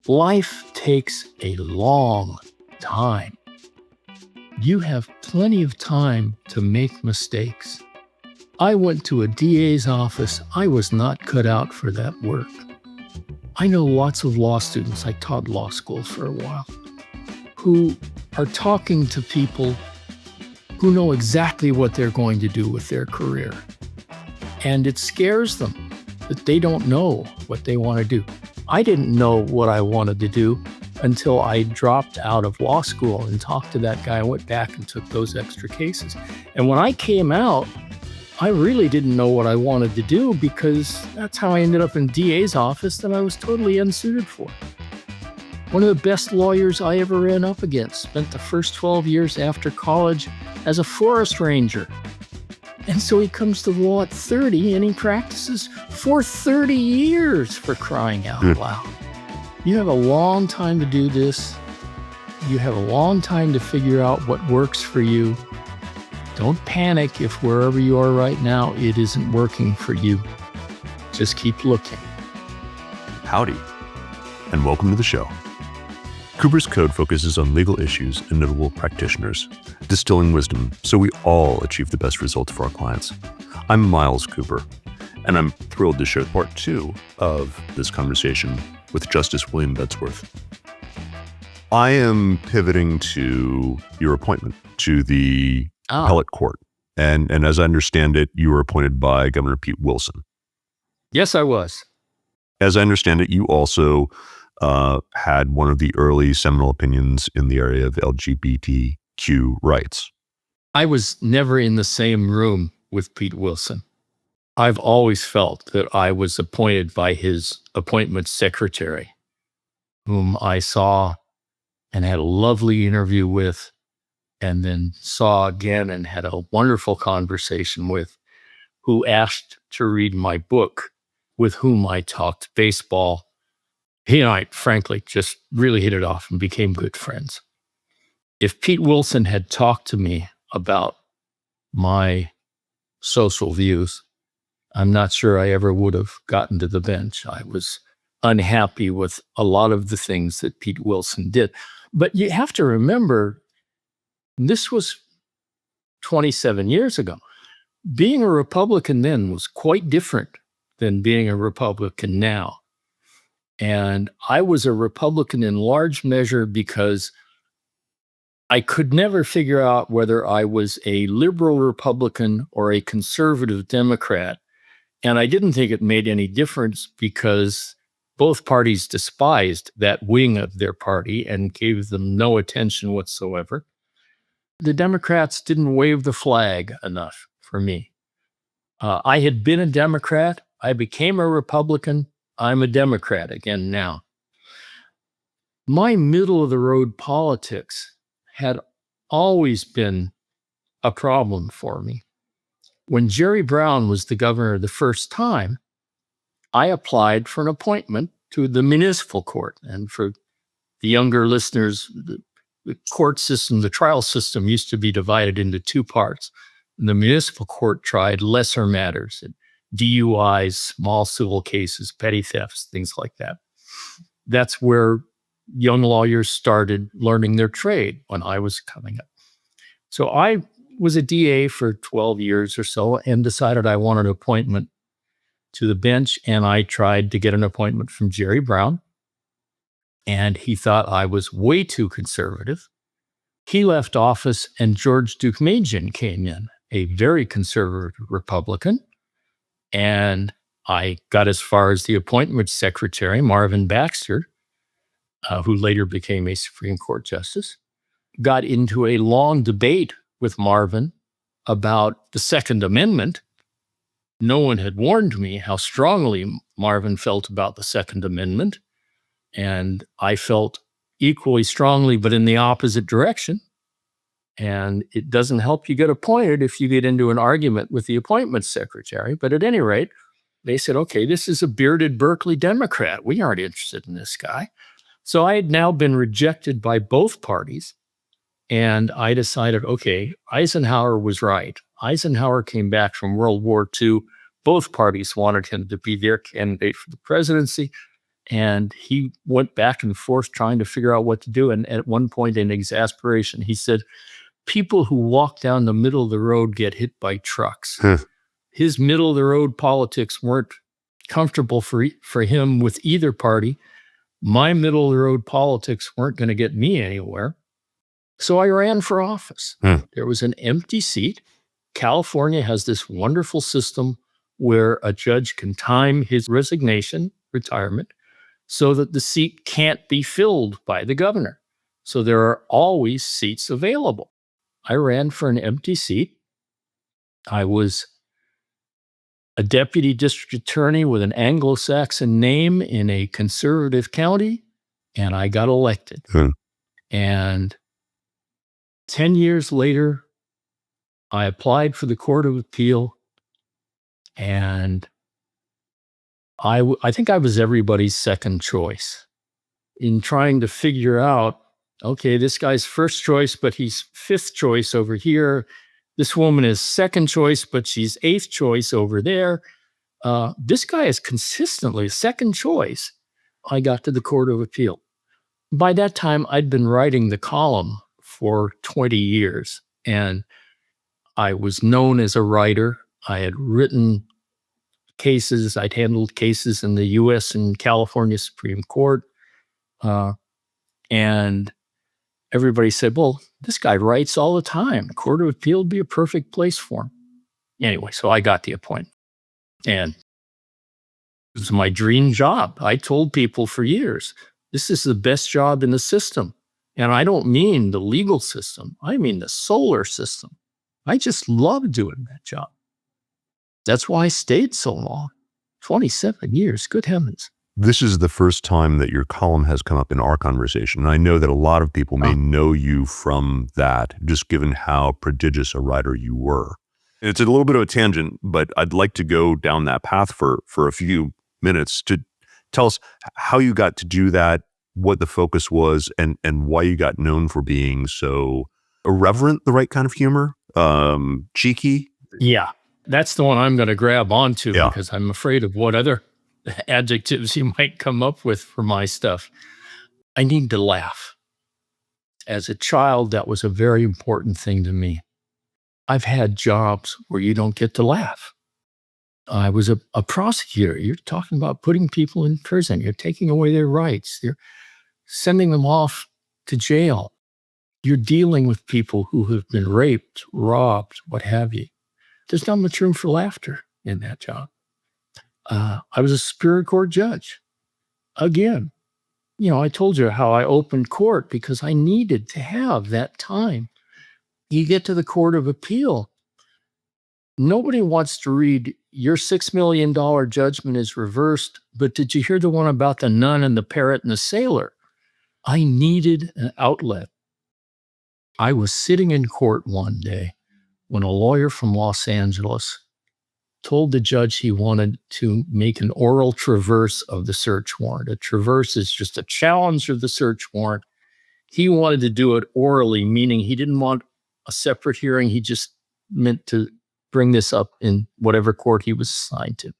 Life takes a long time. You have plenty of time to make mistakes. I went to a DA's office. I was not cut out for that work. I know lots of law students, I taught law school for a while, who are talking to people who know exactly what they're going to do with their career. And it scares them that they don't know what they want to do. I didn't know what I wanted to do until I dropped out of law school and talked to that guy. I went back and took those extra cases. And when I came out, I really didn't know what I wanted to do because that's how I ended up in DA's office that I was totally unsuited for. One of the best lawyers I ever ran up against spent the first 12 years after college as a forest ranger. And so he comes to law at 30 and he practices for 30 years, for crying out loud. You have a long time to do this. You have a long time to figure out what works for you. Don't panic if wherever you are right now, it isn't working for you. Just keep looking. Howdy, and welcome to the show. Cooper's Code focuses on legal issues and notable practitioners, distilling wisdom so we all achieve the best results for our clients. I'm Miles Cooper, and I'm thrilled to share part 2 of this conversation with Justice William Bedsworth. I am pivoting to your appointment to the appellate court. And as I understand it, you were appointed by Governor Pete Wilson. Yes, I was. As I understand it, you also had one of the early seminal opinions in the area of LGBTQ rights. I was never in the same room with Pete Wilson. I've always felt that I was appointed by his appointment secretary, whom I saw and had a lovely interview with, and then saw again and had a wonderful conversation with, who asked to read my book, with whom I talked baseball. He and I, frankly, just really hit it off and became good friends. If Pete Wilson had talked to me about my social views, I'm not sure I ever would have gotten to the bench. I was unhappy with a lot of the things that Pete Wilson did. But you have to remember, this was 27 years ago. Being a Republican then was quite different than being a Republican now. And I was a Republican in large measure because I could never figure out whether I was a liberal Republican or a conservative Democrat. And I didn't think it made any difference because both parties despised that wing of their party and gave them no attention whatsoever. The Democrats didn't wave the flag enough for me. I had been a Democrat. I became a Republican. I'm a Democrat again now. My middle-of-the-road politics had always been a problem for me. When Jerry Brown was the governor the first time, I applied for an appointment to the municipal court. And for the younger listeners, the court system, the trial system used to be divided into two parts. The municipal court tried lesser matters, DUIs, small civil cases, petty thefts, things like that. That's where young lawyers started learning their trade when I was coming up. So I was a DA for 12 years or so and decided I wanted an appointment to the bench, and I tried to get an appointment from Jerry Brown, and he thought I was way too conservative. He left office, and George Deukmejian came in, a very conservative Republican, and I got as far as the appointment secretary, Marvin Baxter, who later became a Supreme Court justice, got into a long debate with Marvin about the Second Amendment. No one had warned me how strongly Marvin felt about the Second Amendment, and I felt equally strongly, but in the opposite direction. And it doesn't help you get appointed if you get into an argument with the appointment secretary. But at any rate, they said, okay, this is a bearded Berkeley Democrat. We aren't interested in this guy. So I had now been rejected by both parties. And I decided, okay, Eisenhower was right. Eisenhower came back from World War II. Both parties wanted him to be their candidate for the presidency. And he went back and forth trying to figure out what to do. And at one point in exasperation, he said, people who walk down the middle of the road get hit by trucks. His middle of the road politics weren't comfortable for him with either party. My middle of the road politics weren't going to get me anywhere. So I ran for office. There was an empty seat. California has this wonderful system where a judge can time his resignation, retirement, so that the seat can't be filled by the governor. So there are always seats available. I ran for an empty seat. I was a deputy district attorney with an Anglo-Saxon name in a conservative county, and I got elected. And 10 years later, I applied for the Court of Appeal, and I think I was everybody's second choice in trying to figure out, okay, this guy's first choice, but he's fifth choice over here. This woman is second choice, but she's eighth choice over there. This guy is consistently second choice. I got to the Court of Appeal. By that time, I'd been writing the column for 20 years, and I was known as a writer. I had written cases. I'd handled cases in the U.S. and California Supreme Court. And everybody said, well, this guy writes all the time. The Court of Appeal would be a perfect place for him. Anyway, so I got the appointment. And it was my dream job. I told people for years, this is the best job in the system. And I don't mean the legal system. I mean the solar system. I just love doing that job. That's why I stayed so long. 27 years, good heavens. This is the first time that your column has come up in our conversation. And I know that a lot of people may know you from that, just given how prodigious a writer you were. It's a little bit of a tangent, but I'd like to go down that path for a few minutes to tell us how you got to do that, what the focus was, and why you got known for being so irreverent, the right kind of humor, cheeky. Yeah, that's the one I'm going to grab onto because I'm afraid of what other adjectives you might come up with for my stuff. I need to laugh. As a child, that was a very important thing to me. I've had jobs where you don't get to laugh. I was a prosecutor. You're talking about putting people in prison. You're taking away their rights. You're sending them off to jail. You're dealing with people who have been raped, robbed, what have you. There's not much room for laughter in that job. I was a Superior Court judge. Again, I told you how I opened court because I needed to have that time. You get to the Court of Appeal. Nobody wants to read, your $6 million judgment is reversed, but did you hear the one about the nun and the parrot and the sailor? I needed an outlet. I was sitting in court one day when a lawyer from Los Angeles told the judge he wanted to make an oral traverse of the search warrant. A traverse is just a challenge of the search warrant. He wanted to do it orally, meaning he didn't want a separate hearing. He just meant to bring this up in whatever court he was assigned to.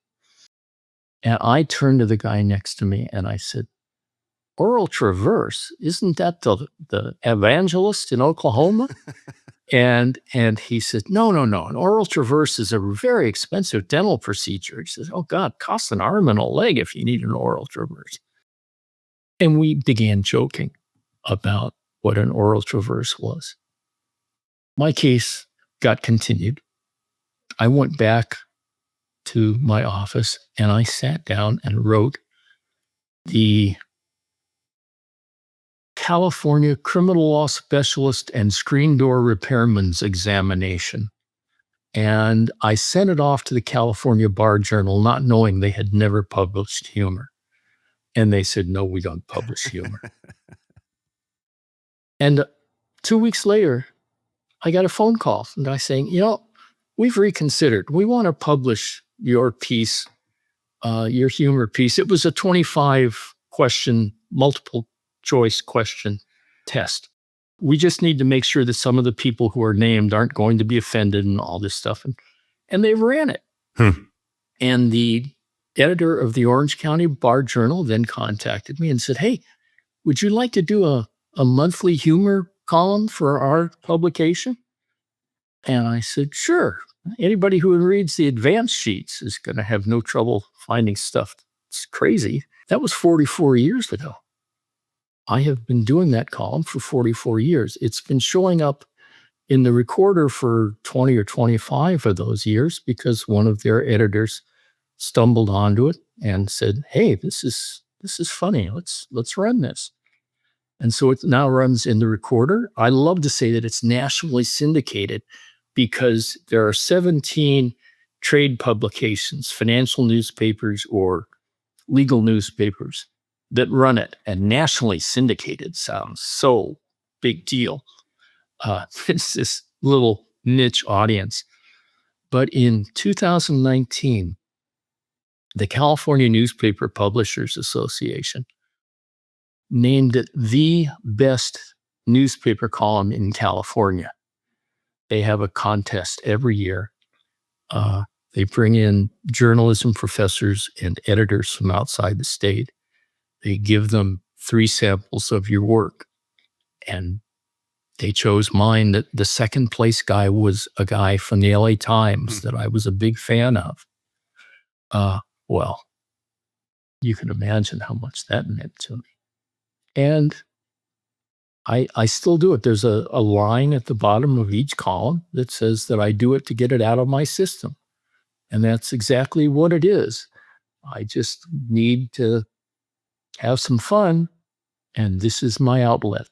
And I turned to the guy next to me and I said, oral traverse, isn't that the evangelist in Oklahoma? And he said, no. An oral traverse is a very expensive dental procedure. He says, oh God, it costs an arm and a leg if you need an oral traverse. And we began joking about what an oral traverse was. My case got continued. I went back to my office and I sat down and wrote the California Criminal Law Specialist and Screen Door Repairman's examination. And I sent it off to the California Bar Journal, not knowing they had never published humor. And they said, no, we don't publish humor. And 2 weeks later, I got a phone call from a guy saying, we've reconsidered. We want to publish your piece, your humor piece. It was a 25-question, multiple choice question test. We just need to make sure that some of the people who are named aren't going to be offended and all this stuff. And they ran it. And the editor of the Orange County Bar Journal then contacted me and said, "Hey, would you like to do a monthly humor column for our publication?" And I said, "Sure. Anybody who reads the advance sheets is going to have no trouble finding stuff. It's crazy." That was 44 years ago. I have been doing that column for 44 years. It's been showing up in the Recorder for 20 or 25 of those years because one of their editors stumbled onto it and said, "Hey, this is funny. Let's run this." And so it now runs in the Recorder. I love to say that it's nationally syndicated because there are 17 trade publications, financial newspapers or legal newspapers that run it. And nationally syndicated sounds so big deal. It's this little niche audience. But in 2019, the California Newspaper Publishers Association named it the best newspaper column in California. They have a contest every year. They bring in journalism professors and editors from outside the state. They give them 3 samples of your work. And they chose mine. That the second place guy was a guy from the LA Times that I was a big fan of. Well, you can imagine how much that meant to me. And I still do it. There's a line at the bottom of each column that says that I do it to get it out of my system. And that's exactly what it is. I just need to have some fun, and this is my outlet.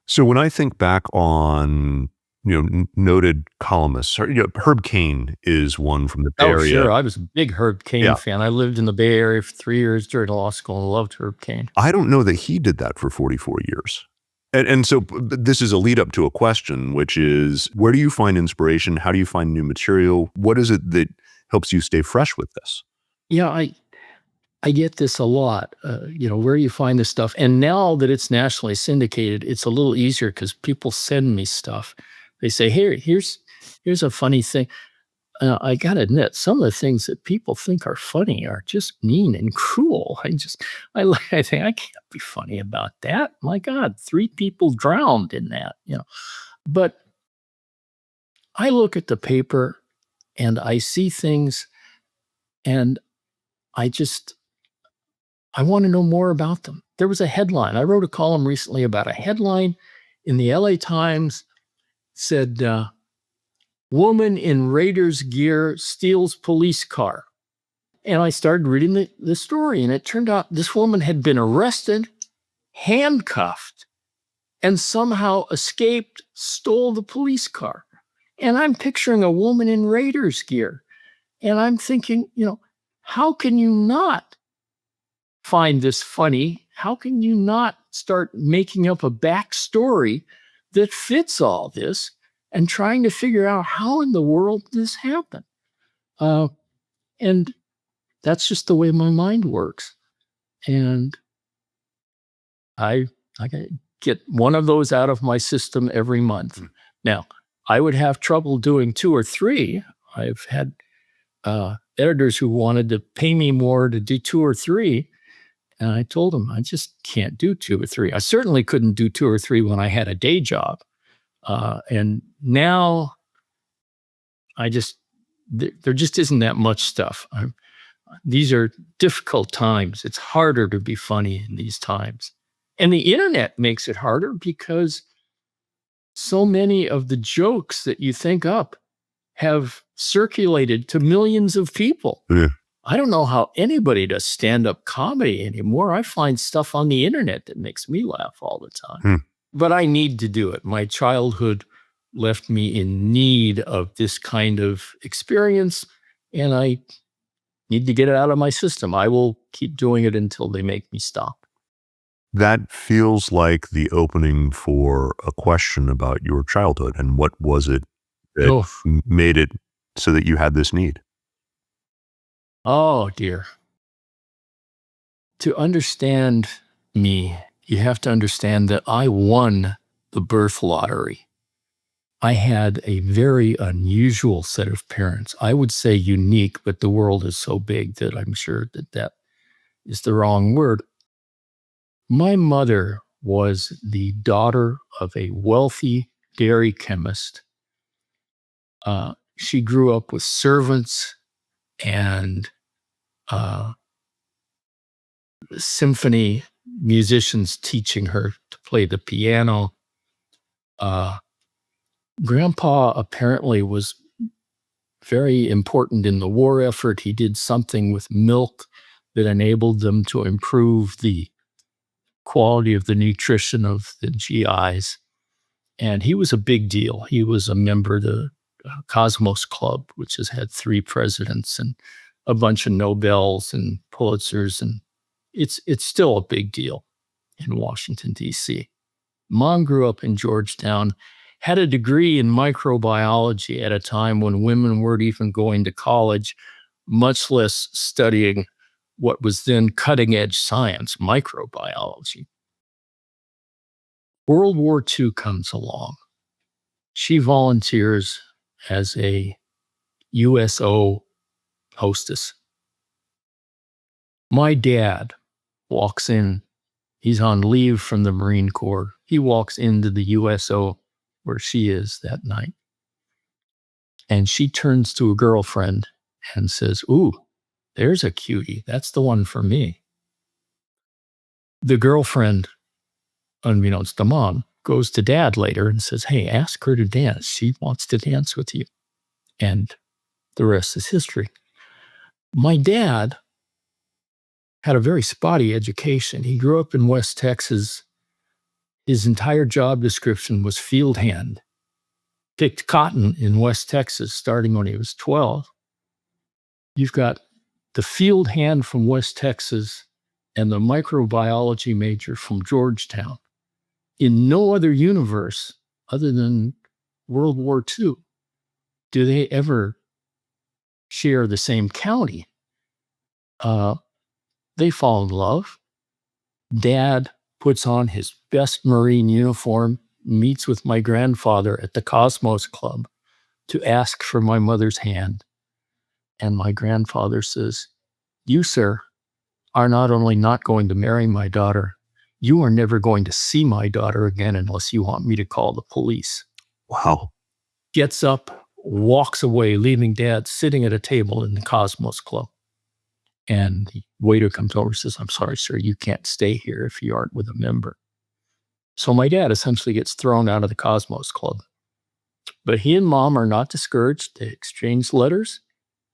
So when I think back on, noted columnists, Herb Caen is one from the Bay Area. Sure. I was a big Herb Caen fan. I lived in the Bay Area for 3 years during law school and loved Herb Caen. I don't know that he did that for 44 years. And so this is a lead up to a question, which is, where do you find inspiration? How do you find new material? What is it that helps you stay fresh with this? Yeah, I get this a lot, where you find this stuff. And now that it's nationally syndicated, it's a little easier because people send me stuff. They say, here's a funny thing. I got to admit, some of the things that people think are funny are just mean and cruel. I think I can't be funny about that. My God, 3 people drowned in that, But I look at the paper and I see things and I want to know more about them. There was a headline. I wrote a column recently about a headline in the LA Times said, "Woman in Raiders gear steals police car." And I started reading the story, and it turned out this woman had been arrested, handcuffed, and somehow escaped, stole the police car. And I'm picturing a woman in Raiders gear. And I'm thinking, how can you not find this funny? How can you not start making up a backstory that fits all this and trying to figure out how in the world this happened? And that's just the way my mind works. And I get one of those out of my system every month. Now, I would have trouble doing 2 or 3. I've had editors who wanted to pay me more to do 2 or 3. And I told them, I just can't do 2 or 3. I certainly couldn't do 2 or 3 when I had a day job. And now there just isn't that much stuff. These are difficult times. It's harder to be funny in these times. And the internet makes it harder because so many of the jokes that you think up have circulated to millions of people. Yeah. I don't know how anybody does stand-up comedy anymore. I find stuff on the internet that makes me laugh all the time. But I need to do it. My childhood left me in need of this kind of experience, and I need to get it out of my system. I will keep doing it until they make me stop. That feels like the opening for a question about your childhood and what was it that made it so that you had this need? Oh, dear. To understand me, you have to understand that I won the birth lottery. I had a very unusual set of parents. I would say unique, but the world is so big that I'm sure that is the wrong word. My mother was the daughter of a wealthy dairy chemist. She grew up with servants and uh, symphony musicians teaching her to play the piano. Grandpa apparently was very important in the war effort. He did something with milk that enabled them to improve the quality of the nutrition of the GIs. And he was a big deal. He was a member of the Cosmos Club, which has had 3 presidents and a bunch of Nobels and Pulitzers. And it's still a big deal in Washington, D.C. Mom grew up in Georgetown, had a degree in microbiology at a time when women weren't even going to college, much less studying what was then cutting edge science, microbiology. World War II comes along. She volunteers as a USO hostess. My dad walks in. He's on leave from the Marine Corps. He walks into the USO where she is that night. And she turns to a girlfriend and says, "Ooh, there's a cutie. That's the one for me." The girlfriend, unbeknownst to Mom, goes to Dad later and says, "Hey, ask her to dance. She wants to dance with you." And the rest is history. My dad had a very spotty education. He grew up in West Texas. His entire job description was field hand. Picked cotton in West Texas starting when he was 12. You've got the field hand from West Texas and the microbiology major from Georgetown. In no other universe other than World War II do they ever share the same county. They fall in love. Dad puts on his best Marine uniform, meets with my grandfather at the Cosmos Club to ask for my mother's hand. And my grandfather says, "You, sir, are not only not going to marry my daughter, you are never going to see my daughter again unless you want me to call the police." Wow. Gets up, walks away, leaving Dad sitting at a table in the Cosmos Club. And the waiter comes over and says, "I'm sorry, sir, you can't stay here if you aren't with a member." So my dad essentially gets thrown out of the Cosmos Club. But he and Mom are not discouraged. They exchange letters.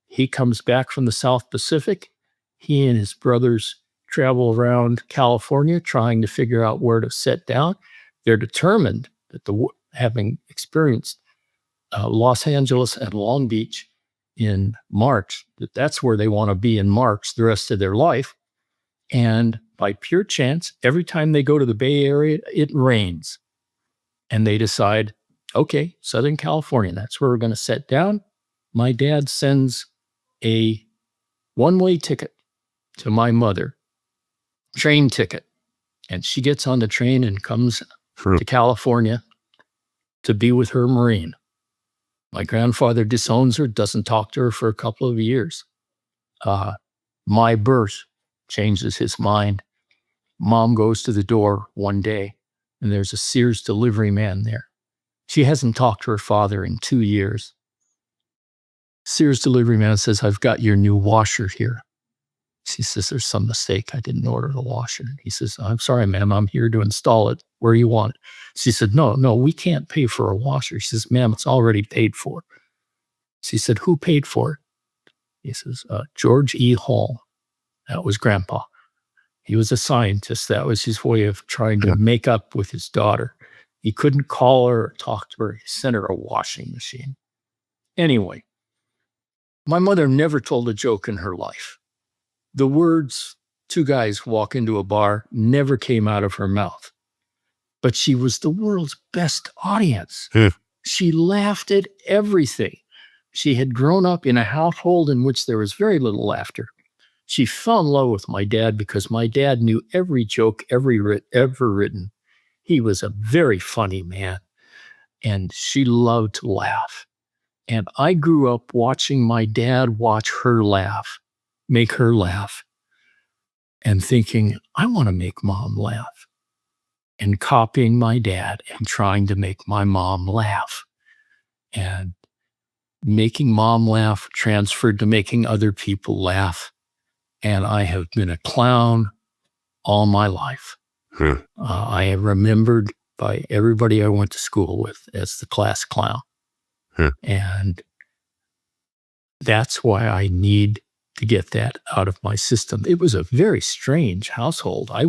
He comes back from the South Pacific. He and his brothers travel around California trying to figure out where to set down. They're determined that having experienced Los Angeles and Long Beach in March, that's where they want to be in March the rest of their life. And by pure chance, every time they go to the Bay Area, it rains. And they decide, okay, Southern California, that's where we're going to set down. My dad sends a one-way ticket to my mother, train ticket. And she gets on the train and comes to California to be with her Marine. My grandfather disowns her, doesn't talk to her for a couple of years. My birth changes his mind. Mom goes to the door one day, and there's a Sears delivery man there. She hasn't talked to her father in 2 years. Sears delivery man says, "I've got your new washer here." She says, "There's some mistake. I didn't order the washer." He says, "I'm sorry, ma'am. I'm here to install it. Where you want it?" She said, No, we can't pay for a washer." She says, "Ma'am, it's already paid for." She said, "Who paid for it?" He says, George E. Hall. That was Grandpa. He was a scientist. That was his way of trying to make up with his daughter. He couldn't call her or talk to her. He sent her a washing machine. Anyway, my mother never told a joke in her life. The words, "two guys walk into a bar," never came out of her mouth. But she was the world's best audience. She laughed at everything. She had grown up in a household in which there was very little laughter. She fell in love with my dad because my dad knew every joke ever written. He was a very funny man. and she loved to laugh. And I grew up watching my dad watch her laugh, make her laugh, and thinking, I want to make mom laugh, and copying my dad and trying to make my mom laugh. And making mom laugh transferred to making other people laugh. And I have been a clown all my life. I am remembered by everybody I went to school with as the class clown. And that's why I need to get that out of my system. It was a very strange household. I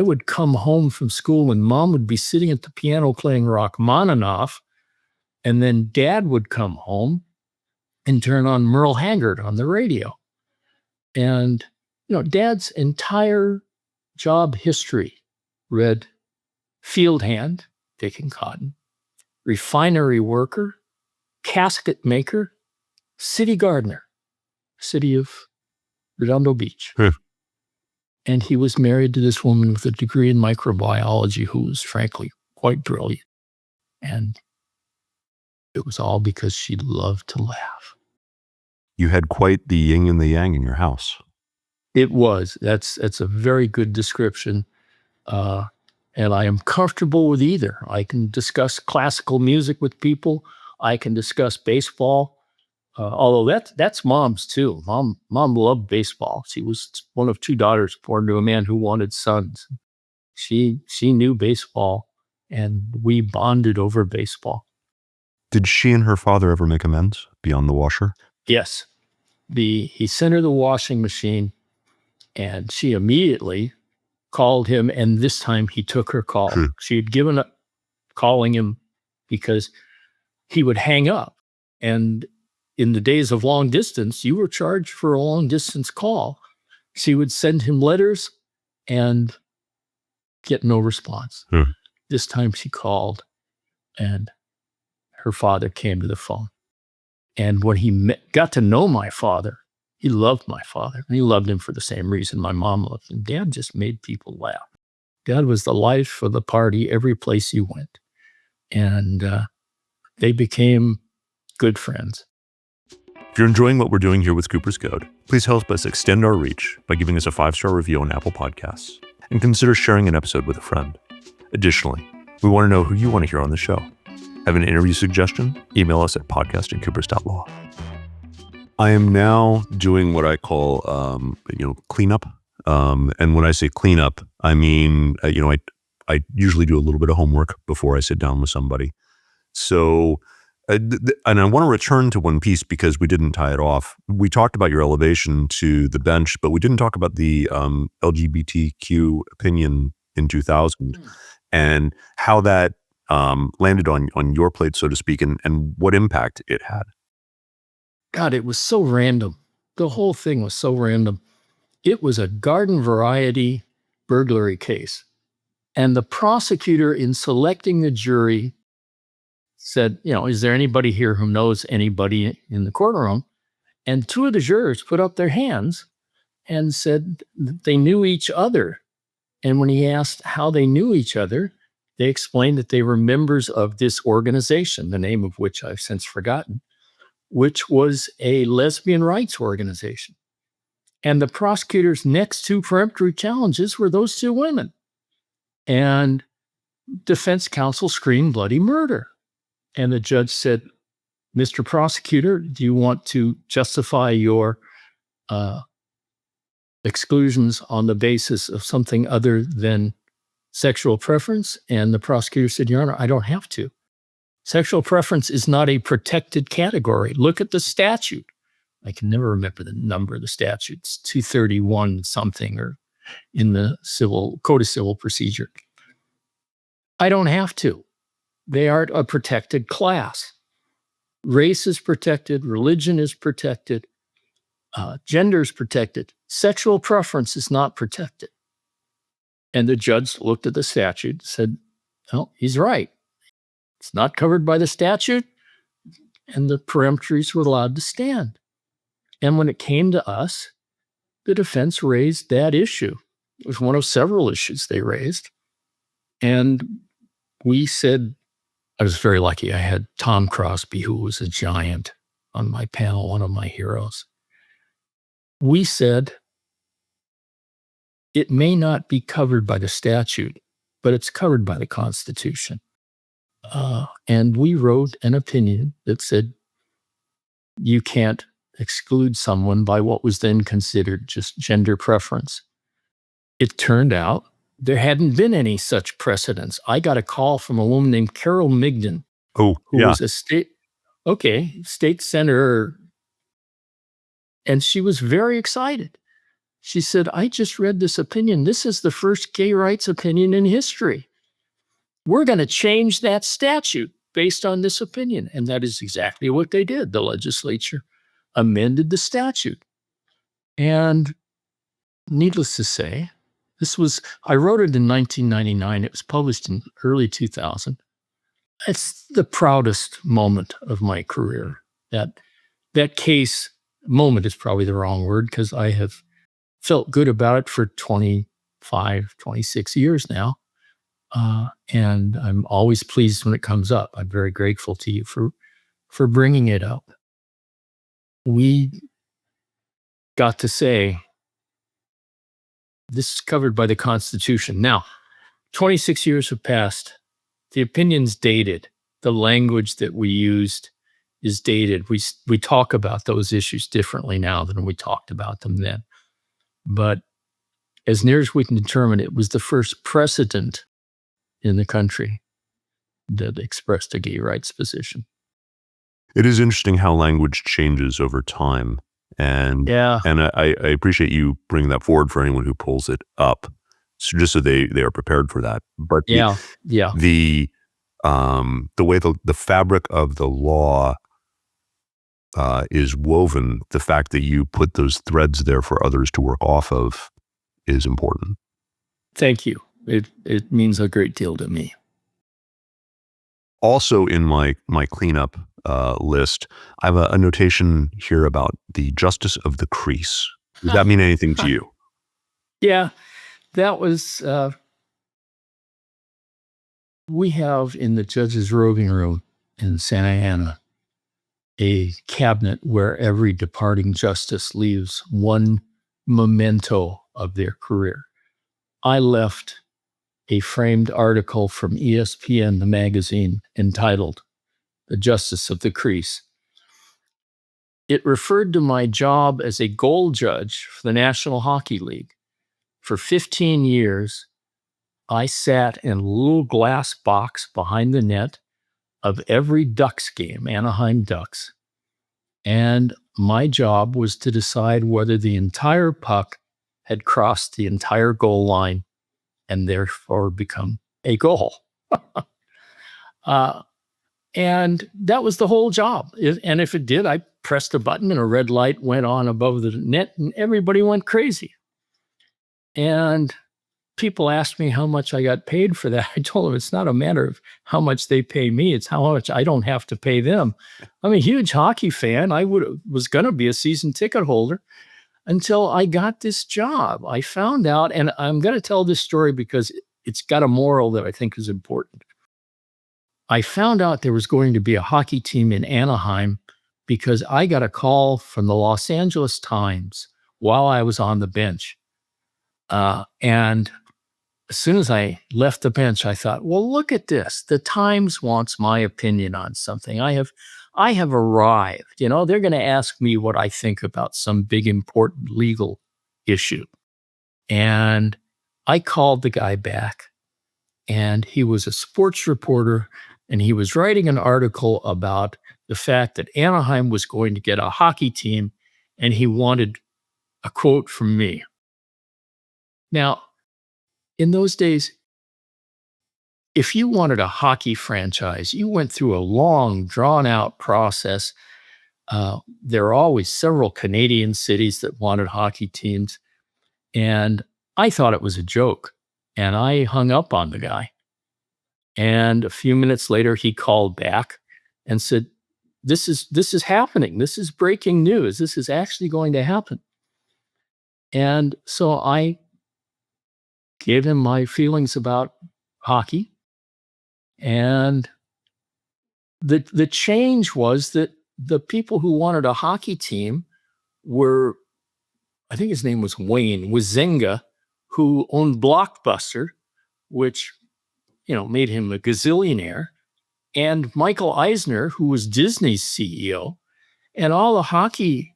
would come home from school and mom would be sitting at the piano playing Rachmaninoff, and then dad would come home and turn on Merle Haggard on the radio. And, dad's entire job history read field hand, picking cotton, refinery worker, casket maker, city gardener, city of Redondo Beach. And he was married to this woman with a degree in microbiology who was frankly quite brilliant. And it was all because she loved to laugh. You had quite the yin and the yang in your house. It was. That's a very good description. And I am comfortable with either. I can discuss classical music with people. I can discuss baseball. Although that's mom's too. Mom loved baseball. She was one of two daughters born to a man who wanted sons. She knew baseball, and we bonded over baseball. Did she and her father ever make amends beyond the washer? Yes. He sent her the washing machine, and she immediately called him, and this time he took her call. She had given up calling him because he would hang up. And in the days of long distance, you were charged for a long distance call. She would send him letters and get no response. This time she called, and her father came to the phone. And when he got to know my father, he loved my father. And he loved him for the same reason my mom loved him. Dad just made people laugh. Dad was the life of the party every place he went. And they became good friends. If you're enjoying what we're doing here with Cooper's Code, please help us extend our reach by giving us a 5-star review on Apple Podcasts and consider sharing an episode with a friend. Additionally, we want to know who you want to hear on the show. Have an interview suggestion? Email us at podcast@coopers.law. I am now doing what I call, cleanup. And when I say cleanup, I mean, I usually do a little bit of homework before I sit down with somebody. So, and I want to return to one piece because we didn't tie it off. We talked about your elevation to the bench, but we didn't talk about the LGBTQ opinion in 2000 and how that landed on your plate, so to speak, and what impact it had. God, it was so random. The whole thing was so random. It was a garden variety burglary case. And the prosecutor, in selecting the jury, said, is there anybody here who knows anybody in the courtroom? And two of the jurors put up their hands and said that they knew each other. And when he asked how they knew each other, they explained that they were members of this organization, the name of which I've since forgotten, which was a lesbian rights organization. And the prosecutor's next two peremptory challenges were those two women. And defense counsel screamed bloody murder. And the judge said, Mr. Prosecutor, do you want to justify your exclusions on the basis of something other than sexual preference? And the prosecutor said, Your Honor, I don't have to. Sexual preference is not a protected category. Look at the statute. I can never remember the number of the statute. It's 231 something or in the Code of Civil Procedure. I don't have to. They aren't a protected class. Race is protected. Religion is protected. Gender is protected. Sexual preference is not protected. And the judge looked at the statute and said, well, he's right. It's not covered by the statute, and the peremptories were allowed to stand. And when it came to us, the defense raised that issue. It was one of several issues they raised. And we said, I was very lucky. I had Tom Crosby, who was a giant on my panel, one of my heroes. We said it may not be covered by the statute, but it's covered by the Constitution. And we wrote an opinion that said you can't exclude someone by what was then considered just gender preference. It turned out there hadn't been any such precedents. I got a call from a woman named Carol Migden, Oh, who yeah. was a state senator, and she was very excited. She said, I just read this opinion. This is the first gay rights opinion in history. We're going to change that statute based on this opinion. And that is exactly what they did. The legislature amended the statute. And needless to say, I wrote it in 1999. It was published in early 2000. It's the proudest moment of my career. That case, moment is probably the wrong word, because I have felt good about it for 25, 26 years now. And I'm always pleased when it comes up. I'm very grateful to you for bringing it up. We got to say, this is covered by the Constitution. Now, 26 years have passed. The opinion's dated. The language that we used is dated. We talk about those issues differently now than we talked about them then. But as near as we can determine, it was the first precedent in the country that expressed a gay rights position. It is interesting how language changes over time. And Yeah. and I appreciate you bringing that forward for anyone who pulls it up, so just so they are prepared for that. But Yeah. the way the fabric of the law is woven, the fact that you put those threads there for others to work off of is important. Thank you. It means a great deal to me. Also in my cleanup list, I have a notation here about the justice of the Crease. Does that mean anything to you? Yeah, that was, we have in the judge's robing room in Santa Ana a cabinet where every departing justice leaves one memento of their career. I left a framed article from ESPN, the magazine, entitled The Justice of the Crease. It referred to my job as a goal judge for the National Hockey League. For 15 years, I sat in a little glass box behind the net of every Ducks game, Anaheim Ducks. And my job was to decide whether the entire puck had crossed the entire goal line and therefore become a goal. And that was the whole job. And if it did, I pressed a button and a red light went on above the net and everybody went crazy. And people asked me how much I got paid for that. I told them it's not a matter of how much they pay me. It's how much I don't have to pay them. I'm a huge hockey fan. I was going to be a season ticket holder until I got this job. I found out, and I'm going to tell this story because it's got a moral that I think is important. I found out there was going to be a hockey team in Anaheim because I got a call from the Los Angeles Times while I was on the bench. And as soon as I left the bench, I thought, well, look at this. The Times wants my opinion on something. I have arrived. They're going to ask me what I think about some big, important legal issue. And I called the guy back, and he was a sports reporter, and he was writing an article about the fact that Anaheim was going to get a hockey team, and he wanted a quote from me. Now, in those days, if you wanted a hockey franchise, you went through a long, drawn-out process. There are always several Canadian cities that wanted hockey teams, and I thought it was a joke, and I hung up on the guy. And a few minutes later, he called back and said, this is happening. This is breaking news. This is actually going to happen. And so I gave him my feelings about hockey. And The change was that the people who wanted a hockey team were, I think his name was Wayne Wizenga, who owned Blockbuster, which, made him a gazillionaire, and Michael Eisner, who was Disney's CEO. And all the hockey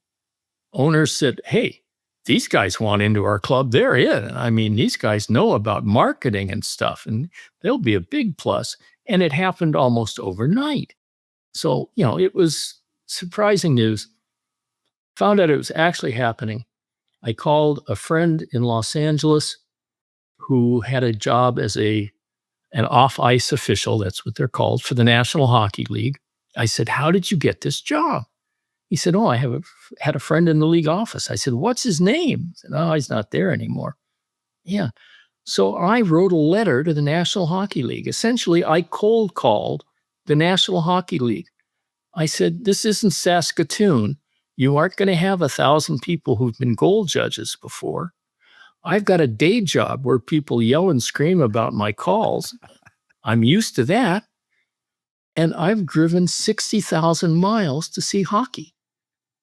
owners said, hey, these guys want into our club. They're in. I mean, these guys know about marketing and stuff, and they'll be a big plus. And it happened almost overnight. So, it was surprising news. Found out it was actually happening. I called a friend in Los Angeles who had a job as an off-ice official, that's what they're called, for the National Hockey League. I said, how did you get this job? He said, I had a friend in the league office. I said, what's his name? He said, he's not there anymore. Yeah. So I wrote a letter to the National Hockey League. Essentially, I cold called the National Hockey League. I said, this isn't Saskatoon. You aren't going to have 1,000 people who've been goal judges before. I've got a day job where people yell and scream about my calls. I'm used to that. And I've driven 60,000 miles to see hockey.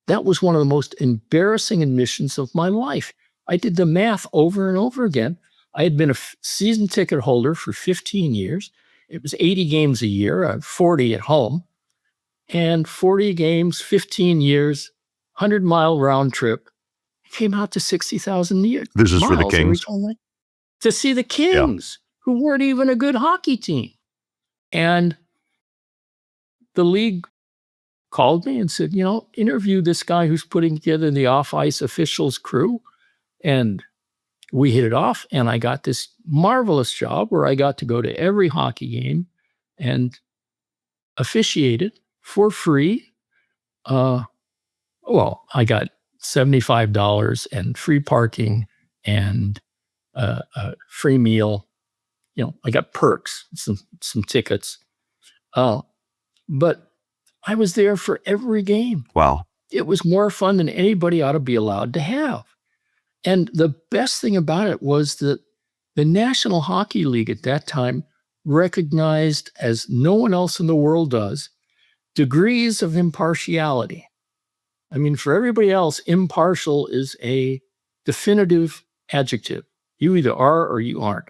That was one of the most embarrassing admissions of my life. I did the math over and over again. I had been a season ticket holder for 15 years. It was 80 games a year, 40 at home. And 40 games, 15 years, 100-mile round trip. Came out to 60,000 miles. This is for the Kings? To see the Kings, who weren't even a good hockey team. And the league called me and said, interview this guy who's putting together the off-ice officials crew. And we hit it off, and I got this marvelous job where I got to go to every hockey game and officiate it for free. I got $75 and free parking and a free meal. I got perks, some tickets. But I was there for every game. Wow. It was more fun than anybody ought to be allowed to have. And the best thing about it was that the National Hockey League at that time recognized, as no one else in the world does, degrees of impartiality. I mean, for everybody else, impartial is a definitive adjective. You either are or you aren't.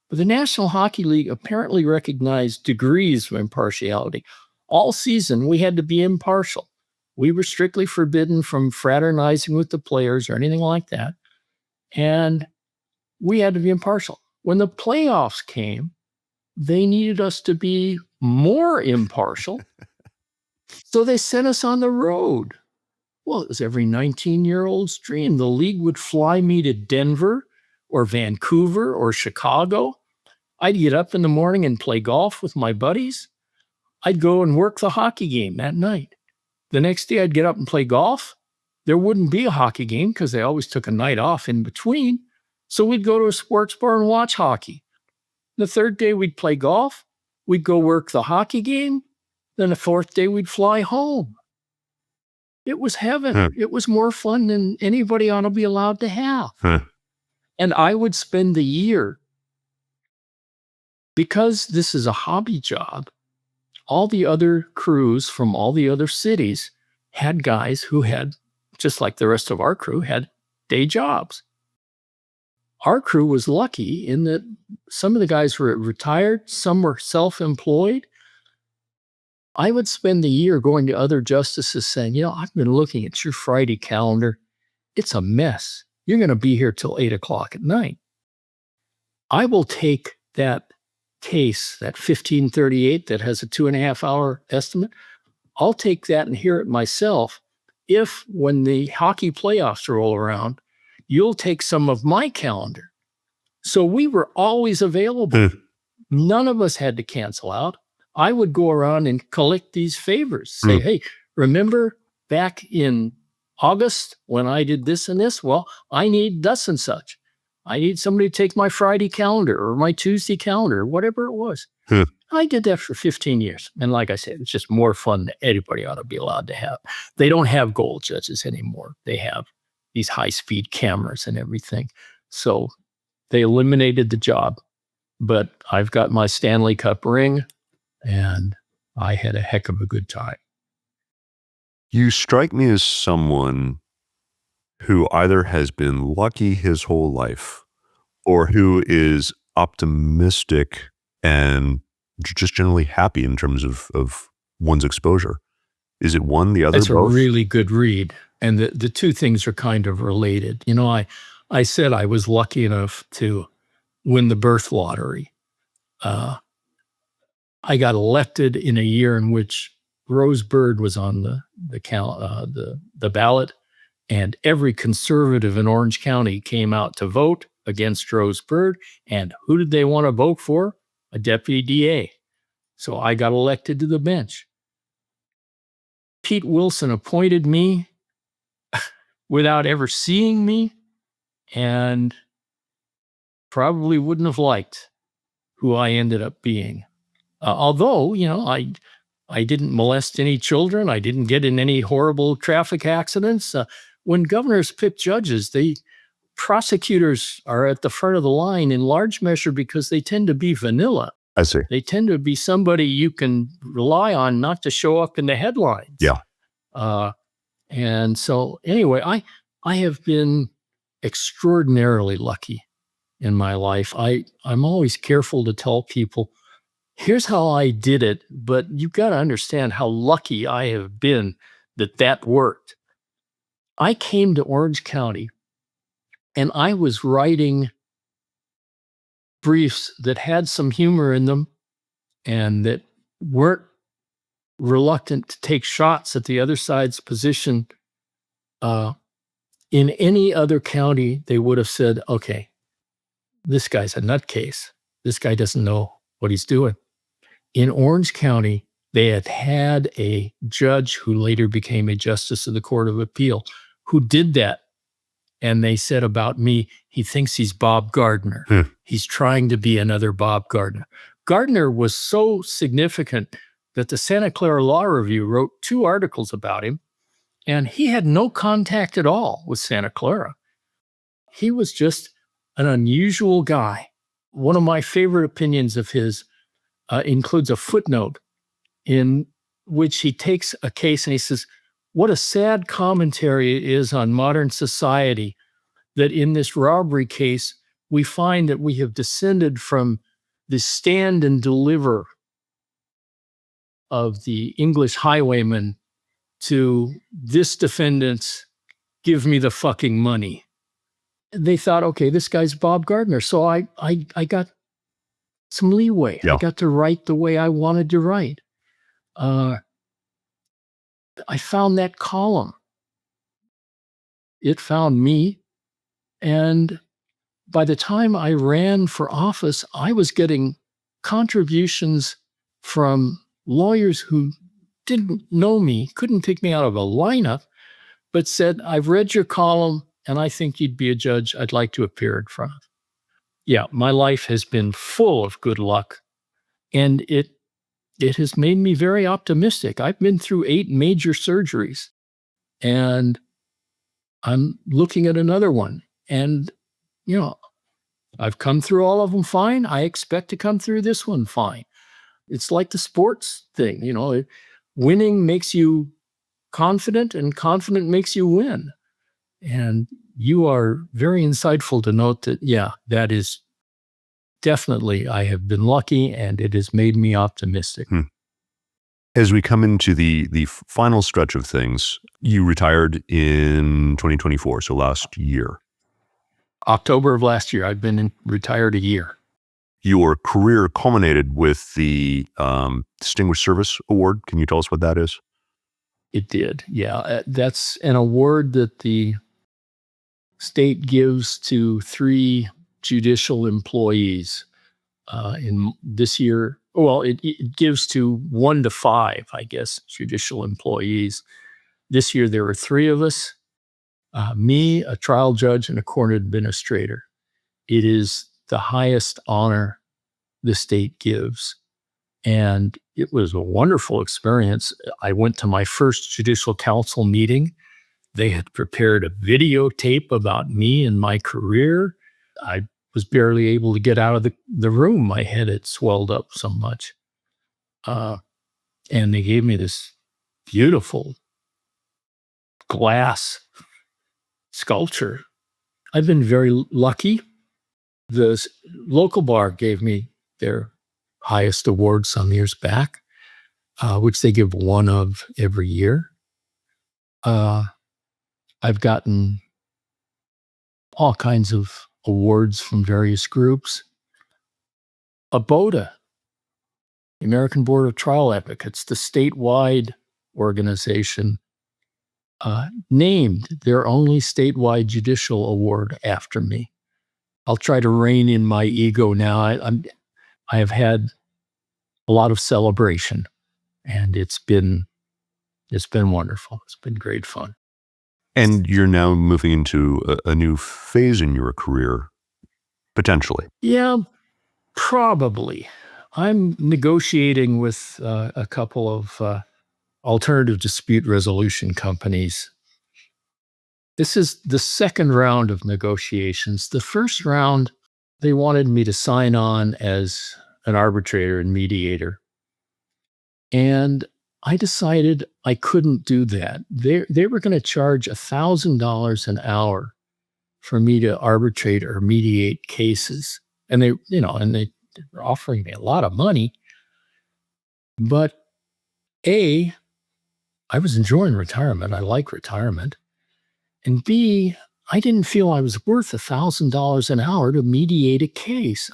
But the National Hockey League apparently recognized degrees of impartiality. All season, we had to be impartial. We were strictly forbidden from fraternizing with the players or anything like that. And we had to be impartial. When the playoffs came, they needed us to be more impartial. So they sent us on the road. Well, it was every 19-year-old's dream. The league would fly me to Denver or Vancouver or Chicago. I'd get up in the morning and play golf with my buddies. I'd go and work the hockey game that night. The next day, I'd get up and play golf. There wouldn't be a hockey game because they always took a night off in between. So we'd go to a sports bar and watch hockey. The third day, we'd play golf. We'd go work the hockey game. Then the fourth day, we'd fly home. It was heaven. It was more fun than anybody ought to be allowed to have. And I would spend the year, because this is a hobby job, all the other crews from all the other cities had guys who had, just like the rest of our crew, had day jobs. Our crew was lucky in that some of the guys were retired, some were self-employed. I would spend the year going to other justices saying, I've been looking at your Friday calendar. It's a mess. You're going to be here till 8 o'clock at night. I will take that case, that 1538 that has a 2.5-hour estimate. I'll take that and hear it myself if, when the hockey playoffs roll around, you'll take some of my calendar. So we were always available. None of us had to cancel out. I would go around and collect these favors. Say, hey, remember back in August when I did this and this? Well, I need thus and such. I need somebody to take my Friday calendar or my Tuesday calendar, or whatever it was. I did that for 15 years. And like I said, it's just more fun than anybody ought to be allowed to have. They don't have goal judges anymore. They have these high-speed cameras and everything. So they eliminated the job. But I've got my Stanley Cup ring, and I had a heck of a good time. You strike me as someone who either has been lucky his whole life or who is optimistic and just generally happy in terms of one's exposure. Is it one, the other, That's a both? really good read. And the two things are kind of related. You know, I said I was lucky enough to win the birth lottery. I got elected in a year in which Rose Bird was on the ballot, and every conservative in Orange County came out to vote against Rose Bird. And who did they want to vote for? A deputy DA. So I got elected to the bench. Pete Wilson appointed me without ever seeing me, and probably wouldn't have liked who I ended up being. Although, you know, I didn't molest any children. I didn't get in any horrible traffic accidents. When governors pick judges, prosecutors are at the front of the line in large measure because they tend to be vanilla. I see. They tend to be somebody you can rely on not to show up in the headlines. Yeah. And so anyway, I have been extraordinarily lucky in my life. I'm always careful to tell people, here's how I did it, but you've got to understand how lucky I have been that worked. I came to Orange County and I was writing briefs that had some humor in them and that weren't reluctant to take shots at the other side's position. In any other county, they would have said, okay, this guy's a nutcase. This guy doesn't know what he's doing. In Orange County, they had a judge who later became a justice of the Court of Appeal who did that. And they said about me, he thinks he's Bob Gardner. He's trying to be another Bob Gardner. Gardner was so significant that the Santa Clara Law Review wrote 2 articles about him, and he had no contact at all with Santa Clara. He was just an unusual guy. One of my favorite opinions of his includes a footnote in which he takes a case and he says, what a sad commentary it is on modern society that in this robbery case, we find that we have descended from the stand and deliver of the English highwayman to this defendant's give me the fucking money. They thought, okay, this guy's Bob Gardner. So I got some leeway. Yeah. I got to write the way I wanted to write. I found that column. It found me. And by the time I ran for office, I was getting contributions from lawyers who didn't know me, couldn't pick me out of a lineup, but said, I've read your column and I think you'd be a judge I'd like to appear in front of. Yeah, my life has been full of good luck, and it has made me very optimistic. I've been through 8 major surgeries, and I'm looking at another one. And, you know, I've come through all of them fine. I expect to come through this one fine. It's like the sports thing, you know, winning makes you confident and confident makes you win. And you are very insightful to note that, yeah, that is definitely, I have been lucky and it has made me optimistic. As we come into the final stretch of things, you retired in 2024, so last year. October of last year, I've been retired a year. Your career culminated with the Distinguished Service Award. Can you tell us what that is? It did, yeah. That's an award that the state gives to 3 judicial employees in this year. Well, it gives to 1 to 5, I guess, judicial employees. This year, there were 3 of us, me, a trial judge, and a court administrator. It is the highest honor the state gives. And it was a wonderful experience. I went to my first judicial council meeting. They had prepared a videotape about me and my career. I was barely able to get out of the room. My head had swelled up so much. And they gave me this beautiful glass sculpture. I've been very lucky. The local bar gave me their highest award some years back, which they give one of every year. I've gotten all kinds of awards from various groups. ABOTA, the American Board of Trial Advocates, the statewide organization, named their only statewide judicial award after me. I'll try to rein in my ego now. I have had a lot of celebration, and it's been wonderful. It's been great fun. And you're now moving into a new phase in your career, potentially. Yeah, probably. I'm negotiating with a couple of alternative dispute resolution companies. This is the second round of negotiations. The first round, they wanted me to sign on as an arbitrator and mediator. And I decided I couldn't do that. They were going to charge $1,000 an hour for me to arbitrate or mediate cases. And they were offering me a lot of money. But A, I was enjoying retirement. I like retirement. And B, I didn't feel I was worth $1,000 an hour to mediate a case.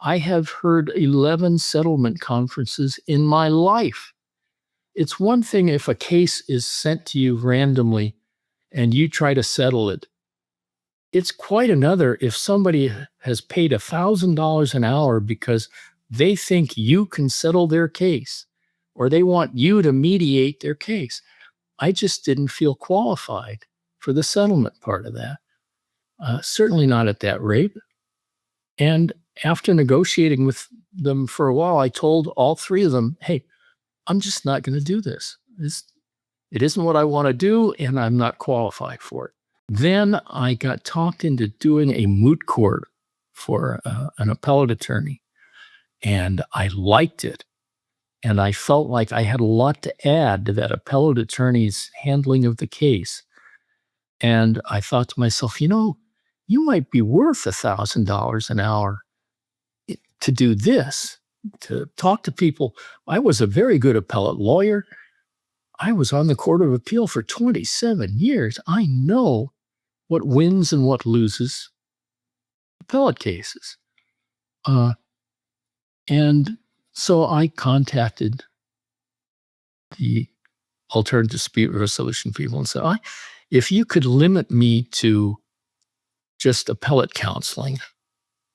I have heard 11 settlement conferences in my life. It's one thing if a case is sent to you randomly and you try to settle it. It's quite another if somebody has paid $1,000 an hour because they think you can settle their case or they want you to mediate their case. I just didn't feel qualified for the settlement part of that. Certainly not at that rate. And after negotiating with them for a while, I told all three of them, hey, I'm just not going to do this. It isn't what I want to do, and I'm not qualified for it. Then I got talked into doing a moot court for an appellate attorney, and I liked it. And I felt like I had a lot to add to that appellate attorney's handling of the case. And I thought to myself, you might be worth $1,000 an hour to do this, to talk to people. I was a very good appellate lawyer. I was on the Court of Appeal for 27 years. I know what wins and what loses appellate cases. And so I contacted the alternative dispute resolution people and said, if you could limit me to just appellate counseling,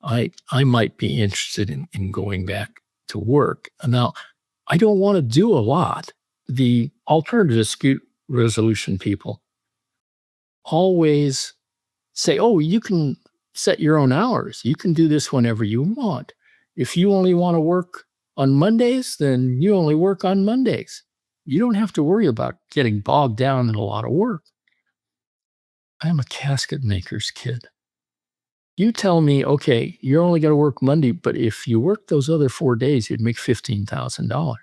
I might be interested in going back to work. Now, I don't want to do a lot. The alternative dispute resolution people always say, you can set your own hours. You can do this whenever you want. If you only want to work on Mondays, then you only work on Mondays. You don't have to worry about getting bogged down in a lot of work. I'm a casket maker's kid. You tell me, okay, you're only going to work Monday, but if you work those other 4 days, you'd make $15,000.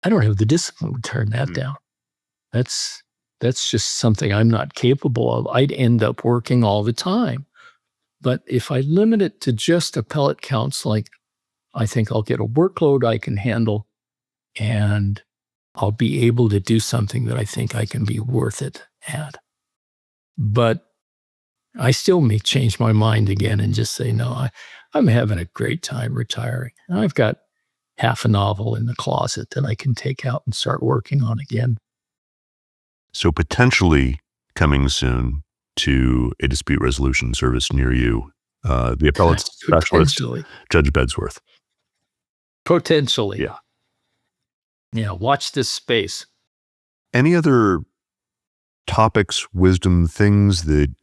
I don't have the discipline to turn that down. That's just something I'm not capable of. I'd end up working all the time. But if I limit it to just appellate counseling, I think I'll get a workload I can handle, and I'll be able to do something that I think I can be worth it at. But I still may change my mind again and just say, no, I'm having a great time retiring. And I've got half a novel in the closet that I can take out and start working on again. So potentially coming soon to a dispute resolution service near you, the appellate specialist, Judge Bedsworth. Potentially. Yeah. Yeah, watch this space. Any other topics, wisdom, things that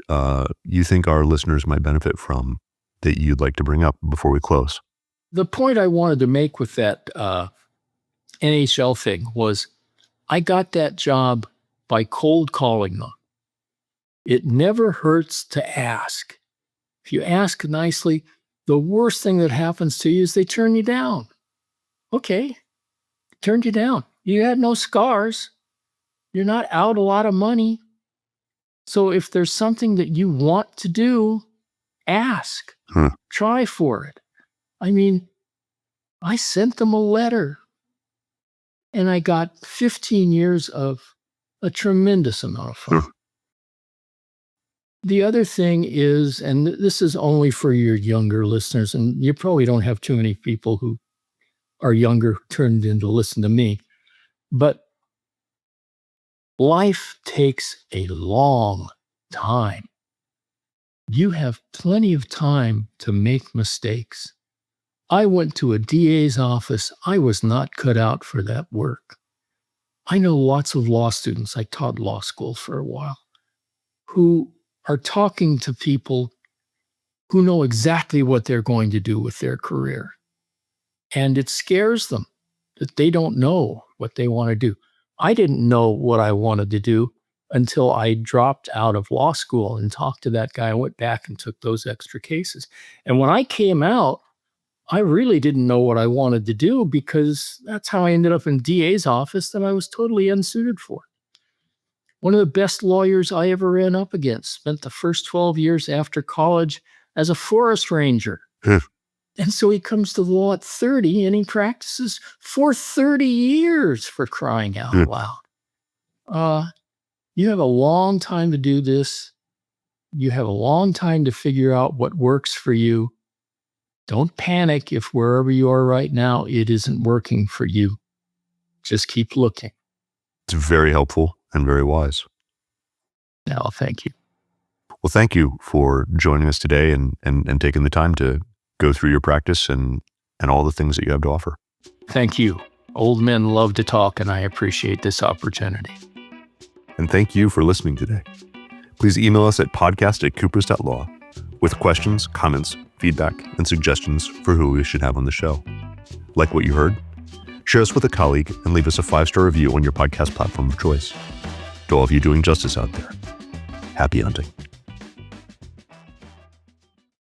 you think our listeners might benefit from that you'd like to bring up before we close? The point I wanted to make with that NHL thing was I got that job by cold calling them. It never hurts to ask. If you ask nicely, the worst thing that happens to you is they turn you down. Okay, turned you down. You had no scars. You're not out a lot of money. So if there's something that you want to do, ask. Try for it. I mean, I sent them a letter and I got 15 years of a tremendous amount of fun. The other thing is, and this is only for your younger listeners, and you probably don't have too many people who are younger turned in to listen to me, but life takes a long time. You have plenty of time to make mistakes. I went to a DA's office. I was not cut out for that work. I know lots of law students, I taught law school for a while, who are talking to people who know exactly what they're going to do with their career. And it scares them that they don't know what they want to do. I didn't know what I wanted to do until I dropped out of law school and talked to that guy. I went back and took those extra cases. And when I came out, I really didn't know what I wanted to do because that's how I ended up in DA's office that I was totally unsuited for. One of the best lawyers I ever ran up against spent the first 12 years after college as a forest ranger. And so he comes to the law at 30 and he practices for 30 years, for crying out loud. You have a long time to do this. You have a long time to figure out what works for you. Don't panic if wherever you are right now, it isn't working for you. Just keep looking. It's very helpful and very wise. Now, thank you. Well, thank you for joining us today and taking the time to go through your practice and all the things that you have to offer. Thank you. Old men love to talk, and I appreciate this opportunity. And thank you for listening today. Please email us at podcast@coopers.law with questions, comments, feedback, and suggestions for who we should have on the show. Like what you heard? Share us with a colleague and leave us a 5-star review on your podcast platform of choice. To all of you doing justice out there, happy hunting.